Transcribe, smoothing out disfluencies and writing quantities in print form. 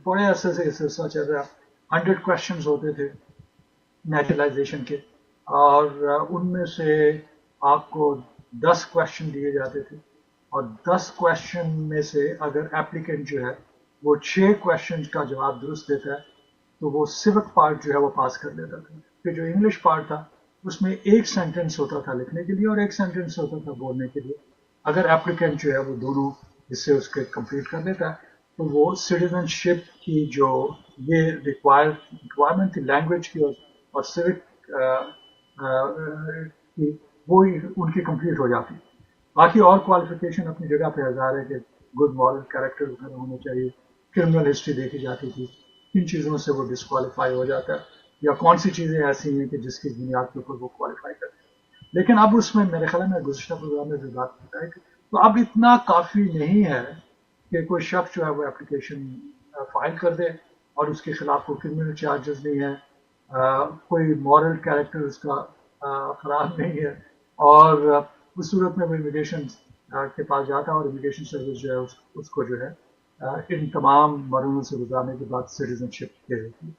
بڑے عرصے سے یہ سلسلہ چل رہا ہے. 100 کوشچنز ہوتے تھے نیچرلائزیشن کے، اور ان میں سے آپ کو 10 کوشچن دیے جاتے تھے، اور 10 کوشچن میں سے اگر اپلیکنٹ جو ہے وہ 6 کوشچن کا جواب درست دیتا ہے تو وہ سیوک پارٹ جو ہے وہ پاس کر لیتا تھا. پھر جو انگلش پارٹ تھا اس میں ایک سینٹنس ہوتا تھا لکھنے کے لیے اور ایک سینٹنس ہوتا تھا بولنے کے لیے. اگر اپلیکنٹ جو ہے وہ دونوں حصے اس کے کمپلیٹ کر دیتا ہے تو وہ سٹیزن شپ کی جو یہ ریکوائرمنٹ تھی لینگویج کی اور سیوک کی، وہ ان کی کمپلیٹ ہو جاتی. باقی اور کوالیفیکیشن اپنی جگہ پہ ہزار ہے کہ گڈ مورل کیریکٹر وغیرہ ہونے چاہیے، کرمنل ہسٹری دیکھی جاتی تھی، کن چیزوں سے وہ ڈسکوالیفائی ہو جاتا ہے یا کون سی چیزیں ایسی ہیں کہ جس کی بنیاد کے اوپر وہ کوالیفائی کرتے ہیں. لیکن اب اس میں میرے خیال میں گزشتہ پروگرام میں بھی بات کرتا ہے کہ تو اب اتنا کافی نہیں ہے کہ کوئی شخص جو ہے وہ اپلیکیشن فائل کر دے اور اس کے خلاف کوئی کرمنل چارجز نہیں ہے، کوئی مورل کیریکٹر اس کا خراب نہیں ہے، اور اس صورت میں وہ امیگریشن کے پاس جاتا ہے اور امیگریشن سروس جو ہے اس کو جو ہے ان تمام مرحلوں سے گزارنے کے بعد سٹیزن شپ دے دیتی ہے.